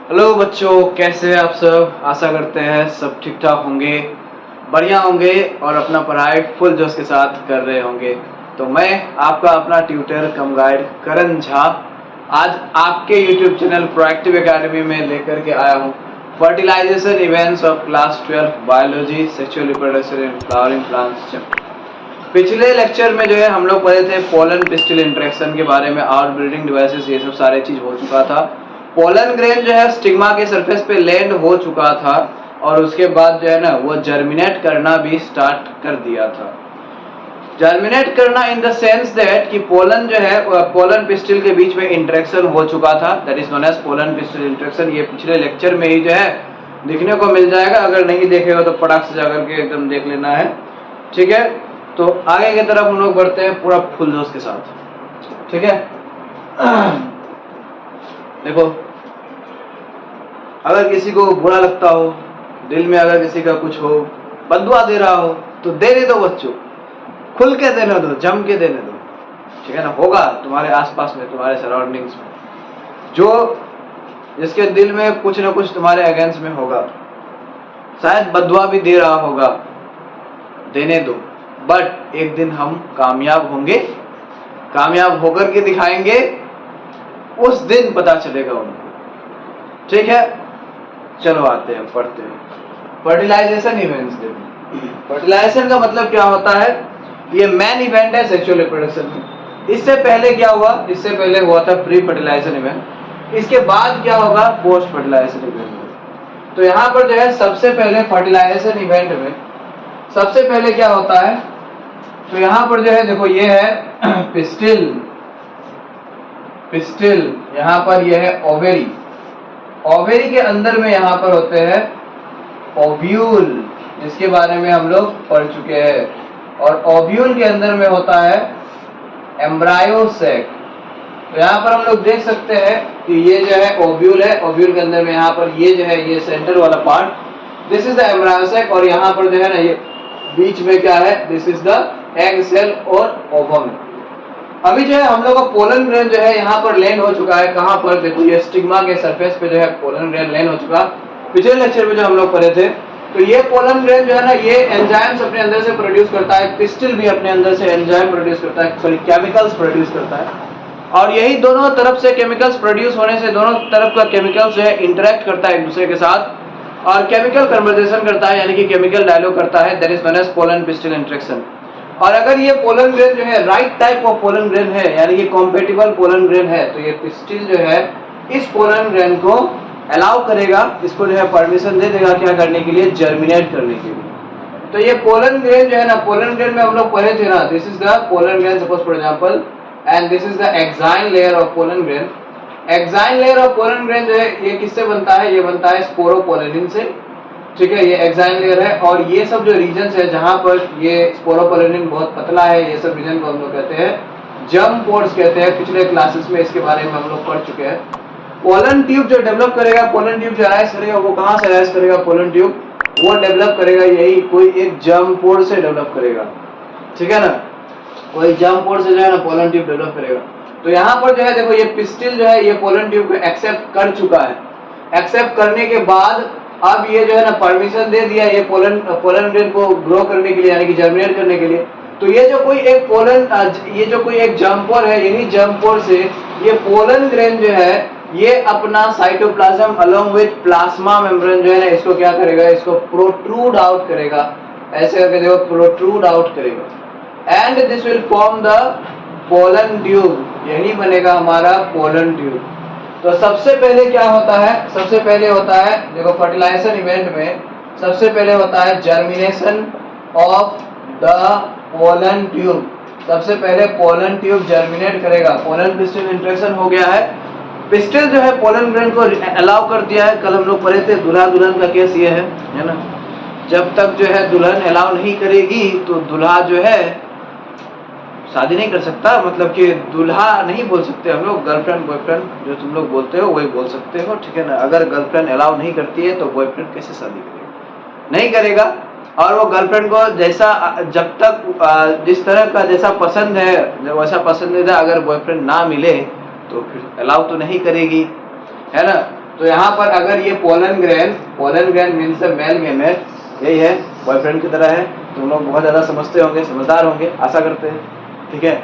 Hello बच्चों, कैसे हैं आप सब। आशा करते हैं सब ठीक ठाक होंगे, बढ़िया होंगे और अपना पढ़ाई फुल जोश के साथ कर रहे होंगे। तो मैं आपका अपना ट्यूटर कम गाइड करण झा आज आपके यूट्यूब चैनल प्रोएक्टिव एकेडमी में लेकर के आया हूँ fertilization events of class 12 biology sexual reproduction in flowering plants. पिछले लेक्चर में जो है हम लोग पढ़े थे पोलन पिस्टिल इंटरेक्शन के बारे में और ब्रीडिंग डिवाइसेस, ये सब सारे चीज हो चुका था। पोलन ग्रेन जो है स्टिग्मा के सरफेस पे लैंड हो चुका था और उसके बाद जो है ना वो जर्मिनेट करना भी स्टार्ट कर दिया था। जर्मिनेट करना इन द सेंस दैट कि पोलन जो है पोलन पिस्टिल के बीच में इंटरेक्शन हो चुका था, that is known as pollen pistil interaction. ये पिछले लेक्चर में ही जो है दिखने को मिल जाएगा, अगर नहीं देखेगा तो फटाक से जाकर के एकदम देख लेना है, ठीक है। तो आगे की तरफ हम लोग बढ़ते हैं पूरा फुल जोश के साथ, ठीक है। देखो, अगर किसी को बुरा लगता हो, दिल में अगर किसी का कुछ हो, बददुआ दे रहा हो तो देने दो बच्चों, खुल के देने दो, जम के देने दो, ठीक है ना। होगा तुम्हारे आसपास में, तुम्हारे सराउंडिंग्स में जो जिसके दिल में कुछ ना कुछ तुम्हारे अगेंस्ट में होगा, शायद बददुआ भी दे रहा होगा, देने दो। बट एक दिन हम कामयाब होंगे, कामयाब होकर के दिखाएंगे, उस दिन पता चलेगा उनको, ठीक है। चलो आते हैं, पढ़ते हैं फर्टिलाइजेशन इवेंट्स। फर्टिलाइजेशन का मतलब क्या होता है, ये मेन इवेंट है सेक्सुअल रिप्रोडक्शन में। इससे पहले क्या हुआ, इससे पहले हुआ था प्री फर्टिलाइजेशन इवेंट, इसके बाद क्या होगा पोस्ट फर्टिलाइजेशन इवेंट। तो यहाँ पर जो है सबसे पहले फर्टिलाइजेशन इवेंट में सबसे पहले क्या होता है, तो यहाँ पर जो है देखो ये है पिस्टिल, पिस्टिल यहाँ पर ये है ओवेरी, ओवेरी के अंदर में यहाँ पर होते हैं ओव्यूल, जिसके बारे में हम लोग पढ़ चुके हैं। और ओव्यूल के अंदर में होता है एम्ब्रायो सैक। तो यहाँ पर हम लोग देख सकते हैं कि ये जो है ओव्यूल है, ओव्यूल के अंदर में यहाँ पर ये जो है ये सेंटर वाला part, this is the embryo sac. और यहाँ पर जो है ना ये बीच में क्या है, this is the egg cell और ओवम। अभी जो है हम लोग का पोलन ग्रेन जो है यहाँ पर लैंड हो चुका है, कहाँ पर देखो ये स्टिग्मा के सरफेस पे जो है पोलन ग्रेन लैंड हो चुका। पिछले लेक्चर में जो हम लोग पढ़े थे, तो ये पोलन ग्रेन जो है ना ये एंजाइम्स अपने अंदर से प्रोड्यूस करता है, पिस्टिल भी अपने अंदर से एंजाइम प्रोड्यूस करता है, सॉरी केमिकल्स प्रोड्यूस करता है। और यही दोनों तरफ से केमिकल्स प्रोड्यूस होने से दोनों तरफ का केमिकल्स जो है इंटरेक्ट करता है एक दूसरे के साथ और केमिकल कन्वर्सेशन करता है, यानी कि केमिकल डायलॉग करता है, that is known as pollen pistil interaction. और अगर ये पोलन ग्रेन जो है right type of pollen grain है, यानी कि कॉम्पेटिबल पोलन ग्रेन है, तो ये पिस्टिल जो है इस पोलन ग्रेन को अलाउ करेगा, इसको जो है परमिशन दे देगा क्या करने के लिए, जर्मिनेट करने के लिए। तो ये पोलन ग्रेन जो है ना, पोलन ग्रेन में हम लोग पढ़े थे ना, this is the pollen grain suppose for example, and this is the exine layer of pollen grain. Exine layer of pollen grain जो है ये किससे बनता है, ये बनता है स्पोरोपोलेनिन से, ठीक है। ये एक्साइन लेयर है और ये सब जो रीजन्स है जहां पर ये स्पोरोपोलेनिन बहुत पतला है, ये सब रीजन को हम लोग कहते हैं जर्म पोर्स कहते हैं। पिछले क्लासेस में इसके बारे में हम लोग पढ़ चुके हैं। पोलन ट्यूब जो डेवलप करेगा, पोलन ट्यूब जो अराइज करेगा, वो कहाँ से अराइज करेगा, पोलन ट्यूब वो डेवलप करेगा यही कोई एक जर्म पोर से डेवलप करेगा, ठीक है ना। कोई जर्म पोर से जो है ना पोलन ट्यूब डेवलप करेगा। तो यहाँ पर जो है देखो ये पिस्टिल जो है ये पोलन ट्यूब को एक्सेप्ट कर चुका है। एक्सेप्ट करने के बाद अब ये जो है ना परमिशन दे दिया ये पोलन ग्रेन को ग्रो करने के लिए, यानी कि जर्मिनेट करने के लिए। तो ये जो कोई एक ये जो कोई एक जर्मपोर है, यही जर्मपोर से ये पोलन ग्रेन जो है ये अपना cytoplasm along with plasma membrane जो है ना इसको क्या करेगा, इसको प्रोट्रूड आउट करेगा, ऐसे करके देखो प्रोट्रूड आउट करेगा। And this will form the pollen tube, यही बनेगा हमारा पोलन ट्यूब। तो सबसे पहले क्या होता है, सबसे पहले होता है देखो फर्टिलाइजेशन इवेंट में सबसे पहले होता है germination of the pollen tube. सबसे पहले पोलन ट्यूब जर्मिनेट करेगा, पोलन पिस्टिल इंटरेक्शन हो गया है, पिस्टिल जो है पोलन ग्रेन को अलाउ कर दिया है। कल हम लोग पढ़े थे दूल्हा दुल्हन का केस ये है ना। जब तक जो है दुल्हन अलाउ नहीं करेगी तो दूल्हा जो है शादी नहीं कर सकता, मतलब कि दूल्हा नहीं बोल सकते हम लोग, गर्लफ्रेंड बॉयफ्रेंड जो तुम लोग बोलते हो वही बोल सकते हो, ठीक है ना। अगर गर्लफ्रेंड अलाउ नहीं करती है तो बॉयफ्रेंड कैसे शादी करेगा, नहीं करेगा। और वो गर्लफ्रेंड को जैसा जब तक जिस तरह का जैसा पसंद है वैसा पसंदीदा अगर बॉयफ्रेंड ना मिले तो फिर अलाउ तो नहीं करेगी, है ना। तो यहाँ पर अगर ये pollen grain means male gamete, यही है, बॉयफ्रेंड की तरह है। तुम लोग बहुत ज्यादा समझते होंगे, समझदार होंगे, आशा करते हैं, ठीक है।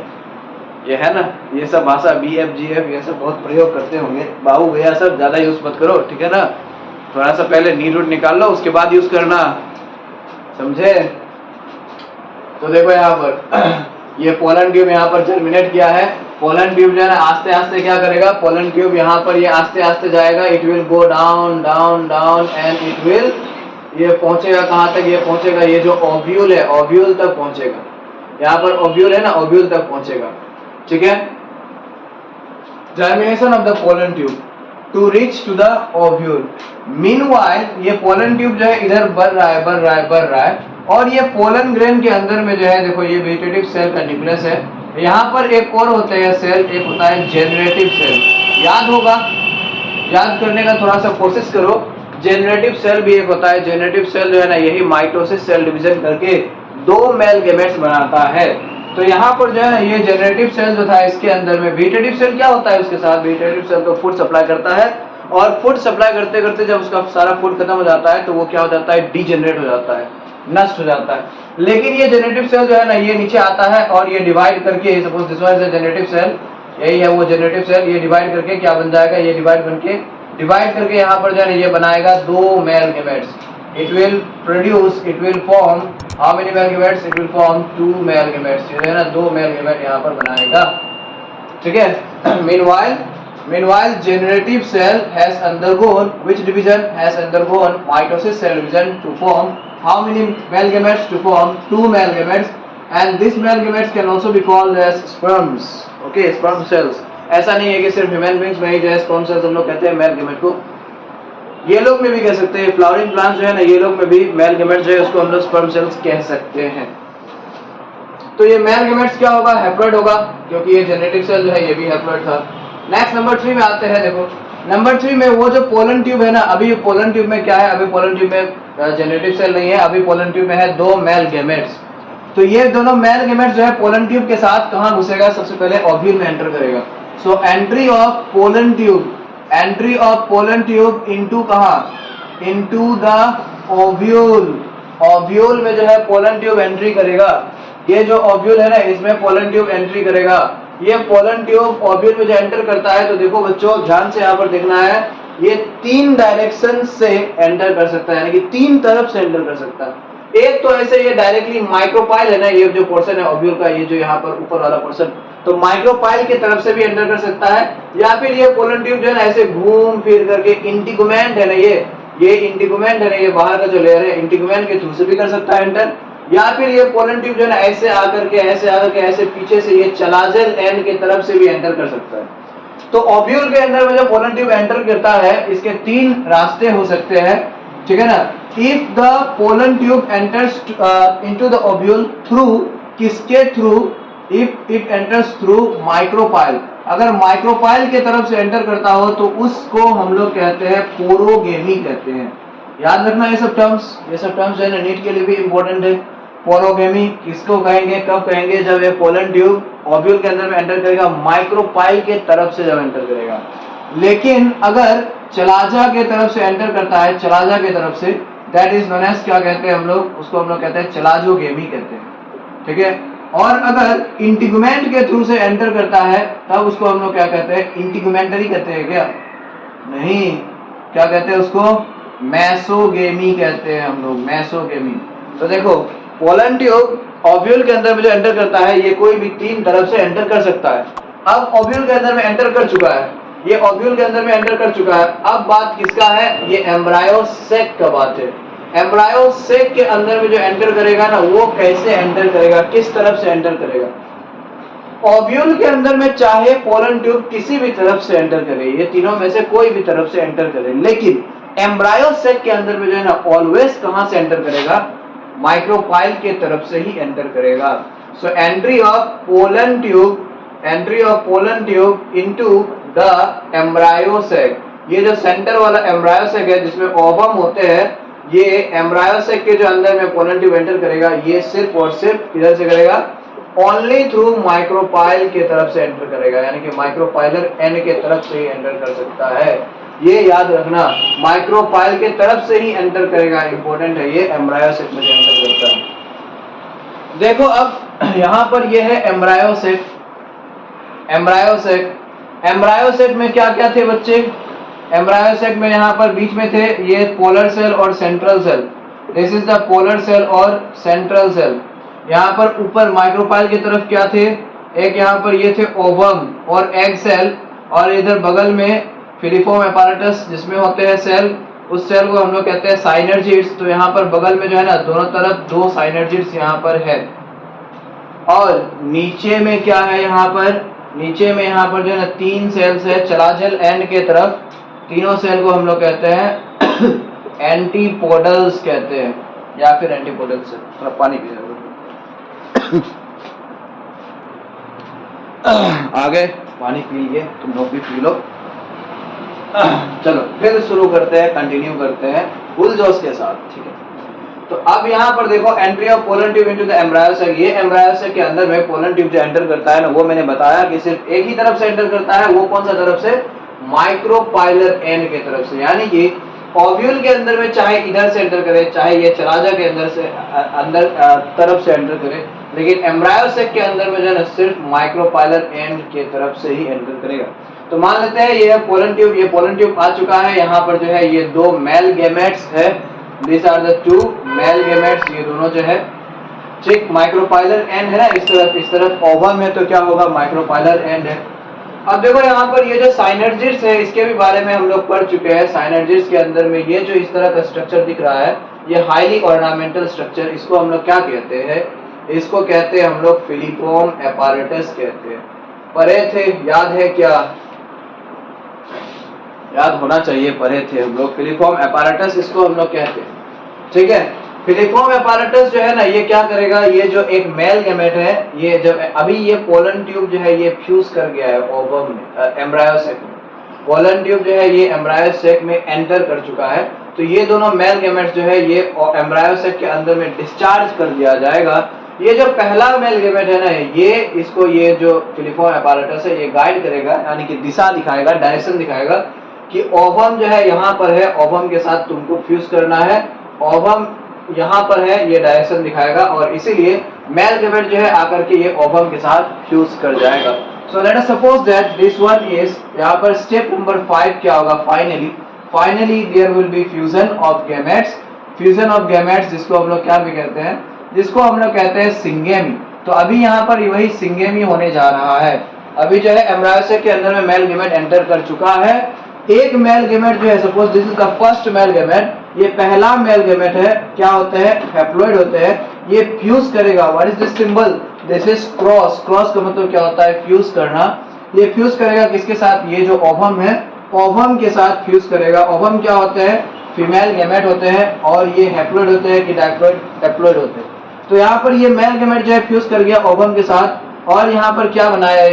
ये है ना, ये सब भाषा BF GF ये सब बहुत प्रयोग करते होंगे। बाहु भैया सब ज्यादा यूज मत करो, ठीक है ना। थोड़ा सा पहले नीड रूट निकाल लो, उसके बाद यूज करना, समझे। तो देखो यहाँ पर ये पोलन ट्यूब यहाँ पर जर्मिनेट किया है। पोलन ट्यूब जो है ना आस्ते आस्ते क्या करेगा, पोलन ट्यूब यहाँ पर ये आस्ते आस्ते जाएगा, it will go down down down and it will, ये पहुंचेगा कहाँ तक, ये पहुंचेगा, ये जो ओव्यूल है ओव्यूल तक पहुंचेगा। यहाँ पर ओव्यूल है ना, ओव्यूल तक पहुंचेगा, ठीक है। Germination of the pollen tube to reach to the ovule. Meanwhile ये पोलन ट्यूब जो है इधर बढ़ रहा है और ये पोलन ग्रेन के अंदर में जो है देखो ये वेजिटेटिव सेल का न्यूक्लियस है। यहाँ पर एक और होता है सेल, एक होता है जेनरेटिव सेल। याद होगा, याद करने का थोड़ा सा कोशिश करो। जेनरेटिव सेल भी एक होता है। जेनरेटिव सेल जो है ना यही माइटोसिस सेल डिवीजन करके 2 मेल गेमेट्स बनाता है। तो यहाँ पर जो है ना ये जेनरेटिव सेल जो था इसके अंदर में वेजिटेटिव सेल क्या होता है उसके साथ, वेजिटेटिव सेल तो फूड सप्लाई करता है और फूड सप्लाई करते करते जब उसका सारा फूड खत्म हो जाता है तो वो क्या हो जाता है, डीजेनरेट हो जाता है, नष्ट हो जाता है। लेकिन ये जेनेटिव सेल जो है ना ये नीचे आता है और ये डिवाइड करके, suppose this one is a generative cell, यही है वो जेनेटिव सेल, ये डिवाइड करके क्या बन जाएगा, ये डिवाइड करके यहाँ पर जो है ये बनाएगा 2 male gametes. It will produce, it will form how many male gametes, it will form 2 male gametes. ये है ना 2 मेल गेमेट यहाँ पर बनाएगा, ठीक है। Meanwhile generative cell has undergone, which division has undergone mitosis cell division to form how many male gametes, to form 2 male gametes, and these male gametes can also be called as sperms, okay, sperm cells। ऐसा नहीं है कि सिर्फ human beings में ही जो है sperm cells हम लोग कहते हैं मेल गेमेट को, ये लोग में भी कह सकते हैं। फ्लावरिंग प्लांट्स जो है ना ये लोग में भी मेल गेमेट जो है उसको हम लोग स्पर्म सेल्स कह सकते हैं। तो ये मेल गेमेट्स क्या होगा, हैप्लॉइड होगा, क्योंकि ये जेनेटिक सेल जो है ये भी हैप्लॉइड था। नेक्स्ट नंबर 3 में आते हैं। देखो नंबर 3 में वो जो पोलन ट्यूब है ना, अभी पोलन ट्यूब में क्या है, अभी पोलन ट्यूब में जेनेटिक सेल नहीं है, अभी पोलन ट्यूब में है 2 मेल गेमेट्स। तो ये दोनों मेल गेमेट्स जो है पोलन ट्यूब के साथ कहाँ घुसेगा, सबसे पहले ओव्यूल में एंटर करेगा। So entry of pollen tube into कहाँ, इनटू द ओव्यूल। ओव्यूल में जो है पोलन ट्यूब एंट्री करेगा। ये जो ओव्यूल है ना इसमें पोलन ट्यूब एंट्री करेगा। ये पोलन ट्यूब ओव्यूल में जो एंटर करता है तो देखो बच्चों ध्यान से यहाँ पर देखना है, ये 3 डायरेक्शन से एंटर कर सकता है, यानी कि 3 तरफ से एंटर कर सकता है। एक तो ऐसे ये डायरेक्टली माइक्रोपाइल है ना, ये जो पोर्शन है ओव्यूल का, ये जो यहाँ पर ऊपर वाला पोर्शन, तो माइक्रोपाइल की तरफ से भी एंटर कर सकता है, या फिर ये पोलन ट्यूब जो है ना ऐसे घूम फिर करके इंटीगुमेंट है ना, ये इंटीगुमेंट है ना, ये बाहर का जो लेयर है इंटीगुमेंट के थ्रू से भी कर सकता है एंटर, या फिर ये पोलन ट्यूब जो है ना ऐसे आकर के ऐसे पीछे से ये चलाजेल एंड की तरफ से भी एंटर कर सकता है। तो ओव्यूल के अंदर में जो पोलन ट्यूब एंटर करता है इसके 3 रास्ते हो सकते हैं, ठीक है ना। If the pollen tube enters into the ovule through, किसके through, if it enters through micropyle, अगर माइक्रोपाइल के तरफ से एंटर करता हो तो उसको हम लोग कहते हैं पोरोगेमी कहते हैं। याद रखना ये सब टर्म्स जो है ना नीट के लिए भी इंपॉर्टेंट है। पोरोगेमी किसको कहेंगे, कब कहेंगे, जब ये पोलन ट्यूब ओव्यूल के अंदर में एंटर करेगा, माइक्रोपाइल के तरफ से जब एंटर करेगा। लेकिन अगर चलाजा के तरफ से एंटर करता है, चलाजा के तरफ से, दैट इज नोन एज क्या कहते हैं हम लोग, उसको हम लोग कहते हैं चलाजोगेमी कहते हैं, ठीक है। और अगर इंटीगुमेंट के थ्रू से एंटर करता है तब उसको हम लोग क्या कहते हैं, इंटीगुमेंटरी कहते हैं क्या, नहीं, क्या कहते हैं उसको, मेसोगेमी कहते हैं हम लोग, मेसोगेमी। तो देखो पोलन ट्यूब ओव्यूल के अंदर में जो एंटर करता है ये कोई भी 3 तरफ से एंटर कर सकता है। अब ओव्यूल के अंदर में एंटर कर चुका है, ये ओव्यूल के अंदर में एंटर कर चुका है। अब बात किसका है, ये एम्ब्रायो सेक का बात है। एम्ब्रायो सेक के अंदर में जो एंटर करेगा ना वो कैसे एंटर करेगा, किस तरफ से एंटर करेगा। ओव्यूल के अंदर में चाहे पोलन ट्यूब किसी भी तरफ से एंटर करे, ये तीनों में से कोई भी तरफ से एंटर करे, लेकिन एम्ब्रायो सेक के अंदर में जो है ना ऑलवेज कहां से एंटर करेगा, माइक्रोपाइल के तरफ से ही एंटर करेगा। So entry of pollen tube into the embryo sac, ये जो सेंटर वाला एम्ब्रायो सेक है जिसमें ओवम होते हैं, ये एम्ब्रायो सेक के जो अंदर में पोलन ट्यूब एंटर करेगा ये सिर्फ और सिर्फ इधर से करेगा, ओनली थ्रू माइक्रोपाइल के तरफ से एंटर करेगा, यानी कि माइक्रोपाइलर एंड के तरफ से ही एंटर कर सकता है। ये याद रखना, माइक्रोपाइल के तरफ से ही एंटर करेगा, इंपॉर्टेंट है ये, एम्ब्रायोसेक में एंटर करता है। देखो अब यहाँ पर ये है एम्ब्रायोसेक। एम्ब्रायोसेक में क्या क्या थे बच्चे? एम्ब्रायोसेक में यहाँ पर बीच में थे ये पोलर सेल और central cell. This is the polar cell और सेंट्रल सेल। यहाँ पर ऊपर माइक्रोपाइल की तरफ क्या थे? एक यहाँ पर ये थे ओवम और एग सेल, और इधर बगल में फिलीफॉर्म एपारेटस जिसमें होते हैं सेल, उस सेल को हम लोग कहते हैं साइनर्जिड्स। तो यहाँ पर बगल में जो है ना, दोनों तरफ 2 साइनर्जिड्स यहाँ पर है। और नीचे में क्या है? यहाँ पर नीचे में यहाँ पर जो है ना 3 सेल्स है चलाजल एंड के तरफ। तीनों सेल को हम लोग कहते हैं एंटीपोडल्स कहते हैं, या फिर एंटीपोडल्स। थोड़ा पानी पी लो। आगे पानी पी लिए, तुम लोग भी पी लो। चलो फिर शुरू करते हैं, कंटिन्यू करते हैं फुल जोश के साथ, ठीक है। तो अब यहाँ पर देखो, entry of pollen tube into the embryo sac. ये एम्ब्रायोसेक के अंदर में पोलन ट्यूब जो एंटर करता है ना, वो मैंने बताया कि सिर्फ एक ही तरफ से एंटर करता है। वो कौन सा तरफ से? माइक्रोपाइलर एंड के तरफ से। यानी कि ओव्यूल के अंदर में चाहे इधर से एंटर करे, चाहे ये चलाजा के अंदर से अंदर तरफ से एंटर करे, लेकिन एम्ब्रायोसेक के अंदर में जो है ना सिर्फ माइक्रोपाइलर एंड के तरफ से ही एंटर करेगा। तो मान लेते हैं ये है पोलन ट्यूब। ये पोलन ट्यूब आ चुका है। यहाँ पर जो है ये 2 मेल गैमेट्स है। These are the 2 male gametes. ये दोनों जो है, ठीक, माइक्रोपाइलर एंड है ना, इस तरफ ओवम है, तो क्या होगा? माइक्रोपाइलर एंड है। अब देखो यहाँ पर ये जो साइनर्जिड्स है, इसके भी बारे में हम लोग पढ़ चुके हैं। साइनर्जिड्स के अंदर में ये जो इस तरह का स्ट्रक्चर दिख रहा है, ये हाईली ऑर्नामेंटल स्ट्रक्चर, इसको हम लोग क्या कहते हैं? इसको कहते हैं हम लोग फिलीफॉर्म एपारेटस कहते हैं। पढ़े थे, याद है क्या? याद होना चाहिए, पढ़े थे हम लोग। फिलीफॉर्म एपारेटस इसको हम लोग कहते हैं, ठीक है। फिलीफॉर्म एपारेटस जो है ना, ये क्या करेगा? ये जो एक मेल गैमेट है, ये जब अभी ये पोलन ट्यूब जो है ये फ्यूज कर गया है ओवम में, एम्ब्रायोसेक में। पोलन ट्यूब जो है ये एम्ब्रायोसेक में एंटर कर चुका है। तो ये दोनों मेल गैमेट्स जो है ये एम्ब्रायोसेक के अंदर में डिस्चार्ज कर दिया जाएगा। ये जो पहला मेल गैमेट है ना, ये इसको, ये जो फिलीफॉर्म एपारेटस है, ये गाइड करेगा, यानी कि दिशा दिखाएगा, डायरेक्शन दिखाएगा कि ओवम जो है यहाँ पर है, ओवम के साथ तुमको फ्यूज करना है। ओवम यहाँ पर है, ये डायरेक्शन दिखाएगा, और इसीलिए मेल गैमेट जो है आकर के ये ओवम के साथ फ्यूज कर जाएगा। So let us suppose that this one is, यहाँ पर स्टेप नंबर 5 क्या होगा? Finally there will be fusion of gametes. Fusion of gametes जिसको हम लोग क्या भी कहते हैं? जिसको हम लोग कहते हैं सिंगेमी। तो अभी यहाँ पर वही सिंगेमी होने जा रहा है। अभी जो है एम्ब्रायोसेक के अंदर में मेल गैमेट एंटर कर चुका है। एक मेल गैमेट जो है, suppose this is the first male gamete, ये पहला मेल गैमेट है, क्या होते हैं? हैप्लॉइड होते हैं। ये फ्यूज करेगा। What is this symbol? This is cross. Cross का मतलब क्या होता है? फ्यूज करना। ये फ्यूज करेगा किसके साथ? ये जो ओवम है, ओवम के साथ फ्यूज करेगा। ओवम क्या होते हैं? फीमेल गैमेट होते हैं, और ये हैप्लॉइड होते हैं कि डाइप्लॉइड? हैप्लॉइड होते हैं। तो यहाँ पर ये मेल गैमेट जो है फ्यूज कर गया ओवम के साथ, और यहाँ पर क्या बनाया?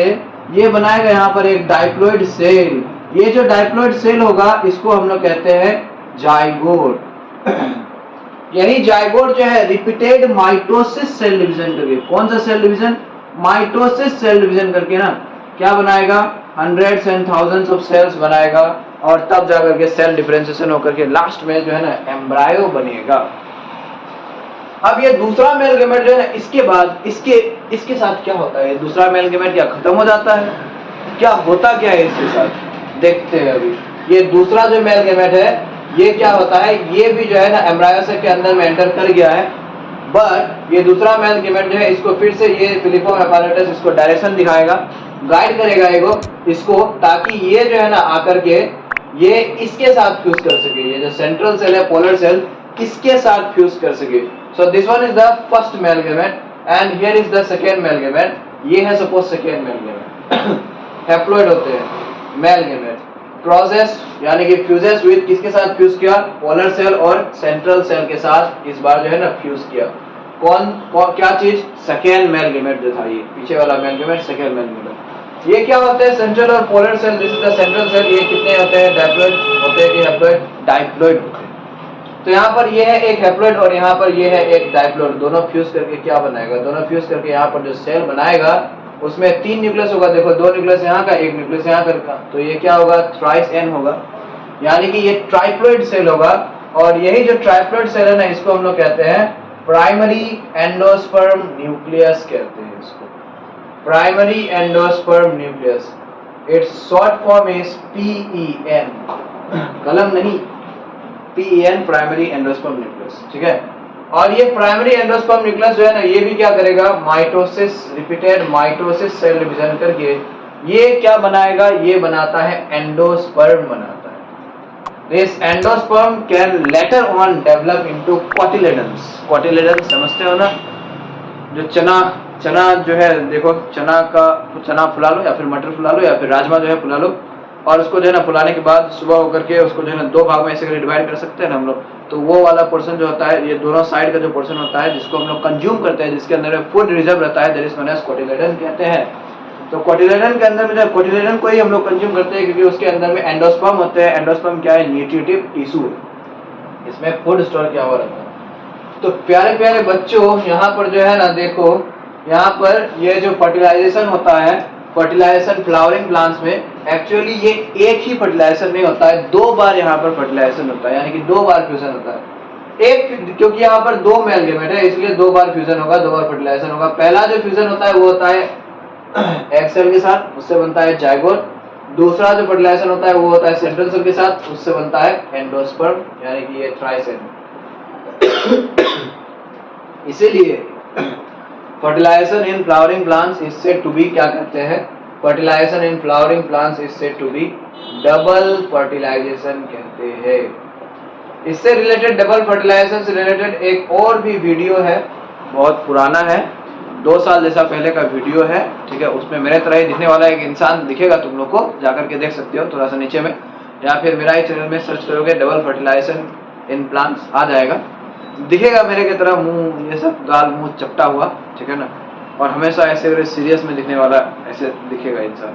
ये बनाएगा यहाँ पर एक डाइप्लॉइड सेल। ये जो डाइप्लॉइड सेल होगा, इसको हम लोग कहते हैं जाइगोट। यही जाइगोट जो है रिपीटेड माइटोसिस सेल डिवीजन करके, कौन सा cell division? Mitosis cell division करके ना क्या बनाएगा? Hundreds and thousands of cells बनाएगा, और तब जाकर के सेल डिफरेंशिएशन होकर के लास्ट में जो है ना एम्ब्रायो बनेगा। अब ये दूसरा मेल गैमेट जो है ना, इसके बाद इसके साथ क्या होता है? दूसरा मेल गैमेट क्या खत्म हो जाता है? क्या होता क्या है इसके साथ? देखते हैं अभी। ये दूसरा जो मेल गैमेट है, ये क्या होता है? ये भी जो है ना एम्ब्रायोसेक के अंदर में एंटर कर गया है, बट ये दूसरा मेल गैमेट जो है, इसको फिर से ये फिलीफॉर्म एपारेटस इसको डायरेक्शन दिखाएगा, गाइड करेगा इसको, ताकि ये जो है ना आकर के ये इसके साथ फ्यूज कर सके। ये जो सेंट्रल सेल है, पोलर सेल, इसके साथ फ्यूज कर सके। So this one is the first male gamete, and here is the second male gamete. ये है suppose second male gamete. Haploid होते हैं मेल गैमेट। क्रॉसेस यानी कि फ्यूजेस विद किसके साथ फ्यूज किया? पोलर सेल और सेंट्रल सेल के साथ इस बार जो है ना फ्यूज किया। कौन क्या चीज? सेकेंड मेल गैमेट जो था, ये पीछे वाला male gamete, second male gamete. ये क्या होते हैं? सेंट्रल और polar cell. This is the central cell. ये कितने होते हैं? डाइप्लॉइड होते हैं कि हैप्लॉइड? डाइप्लॉइड होते हैं। तो यहाँ पर ये है एक हैप्लॉइड, और यहाँ पर ये है एक डाइप्लॉइड। दोनों फ्यूज करके क्या बनाएगा? दोनों फ्यूज करके यहाँ पर जो सेल बनाएगा, उसमें 3 न्यूक्लियस होगा। देखो 2 न्यूक्लियस यहाँ का, 1 न्यूक्लियस यहाँ का। तो ये क्या होगा? थ्राइस एन होगा। यानी कि ये ट्राइप्लॉइड सेल होगा, और यही जो ट्राइप्लॉइड सेल है ना, इसको हम लोग कहते हैं प्राइमरी एंडोस्पर्म न्यूक्लियस कहते हैं इसको, primary endosperm nucleus. It's short form is PEN, कलम नहीं, PEN, प्राइमरी एंडोस्पर्म न्यूक्लियस, ठीक है। और ये प्राइमरी एंडोस्पर्म न्यूक्लियस जो है ना, ये भी क्या करेगा, mitosis, repeated mitosis, cell division करके ये क्या बनाएगा, ये बनाता है एंडोस्पर्म बनाता है। This endosperm can later on develop into cotyledons. Cotyledons समझते हो ना, जो चना जो है, देखो चना फुला लो, या फिर मटर फुला लो, या फिर राजमा जो है फुला लो, और उसको जो है ना फुलाने के बाद सुबह होकर के उसको जो है ना दो भाग में ऐसे डिवाइड कर सकते हैं ना हम लोग। तो वो वाला पोर्शन जो होता है, ये दोनों साइड का जो पोर्शन होता है जिसको हम लोग कंज्यूम करते हैं, जिसके अंदर फूड रिजर्व रहता है, that is known as cotyledon कहते हैं। तो कोटिलेडन के अंदर में जो कोटिलेडन को ही हम लोग कंज्यूम करते हैं, क्योंकि उसके अंदर में एंडोस्पर्म होते हैं। एंडोस्पर्म क्या है, न्यूट्रिटिव टिश्यू है, इसमें फूड स्टोर किया हुआ रहता है। तो प्यारे प्यारे बच्चों, यहाँ पर जो है ना देखो, यहाँ पर ये जो फर्टिलाइजेशन होता है, फर्टिलाइजेशन फ्लावरिंग प्लांट्स में, एक्चुअली ये एक ही फर्टिलाइजेशन नहीं होता है, दो बार यहाँ पर फर्टिलाइजेशन होता है, यानी कि दो बार फ्यूजन होता है। एक, क्योंकि यहाँ पर दो मेल गेमेट है, इसलिए दो बार फ्यूजन होगा, दो बार फर्टिलाइजेशन होगा। पहला जो फ्यूजन होता है वो होता है एग सेल के साथ, उससे बनता है जाइगोट। दूसरा जो फर्टिलाइजेशन होता है वो होता है सेंट्रल सेल के साथ, उससे बनता है एंडोस्पर्म, यानी कि ये ट्राइसेल। इसीलिए fertilization in flowering plants is said to be, क्या कहते हैं, fertilization in flowering plants is said to be double fertilization कहते हैं। इससे रिलेटेड, डबल फर्टिलाइजेशन से रिलेटेड एक और भी वीडियो है, बहुत पुराना है, 2 साल जैसा पहले का वीडियो है, ठीक है। उसमें मेरे तरह ही दिखने वाला एक इंसान दिखेगा, तुम लोग को जाकर के देख सकते हो थोड़ा सा नीचे में, या फिर मेरा ही चैनल में सर्च करोगे डबल फर्टिलाइजेशन इन प्लांट्स, आ जाएगा, दिखेगा मेरे की तरह, मुंह ये सब गाल मुंह चपटा हुआ, ठीक है ना, और हमेशा ऐसे सीरियस में दिखने वाला, ऐसे दिखेगा इंसान,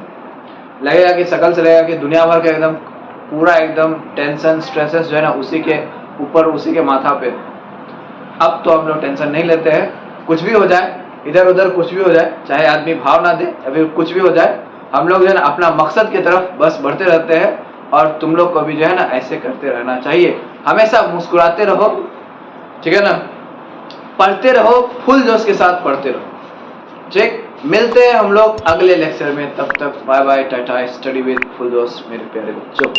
लगेगा कि शकल से लगेगा कि दुनिया भर का एकदम पूरा एकदम टेंशन स्ट्रेसेस जो है ना उसी के ऊपर, उसी के माथा पे। अब तो हम लोग टेंशन नहीं लेते हैं, कुछ भी हो जाए, इधर उधर कुछ भी हो जाए, चाहे आदमी भाव ना दे, अभी कुछ भी हो जाए, हम लोग जो है ना अपना मकसद की तरफ बस बढ़ते रहते हैं। और तुम लोग को भी जो है ना ऐसे करते रहना चाहिए, हमेशा मुस्कुराते रहो, ठीक है ना, पढ़ते रहो, फुल जोश के साथ पढ़ते रहो, ठीक। मिलते हैं हम लोग अगले लेक्चर में, तब तक बाय बाय, टाटा, स्टडी विद फुल जोश मेरे प्यारे बच्चों।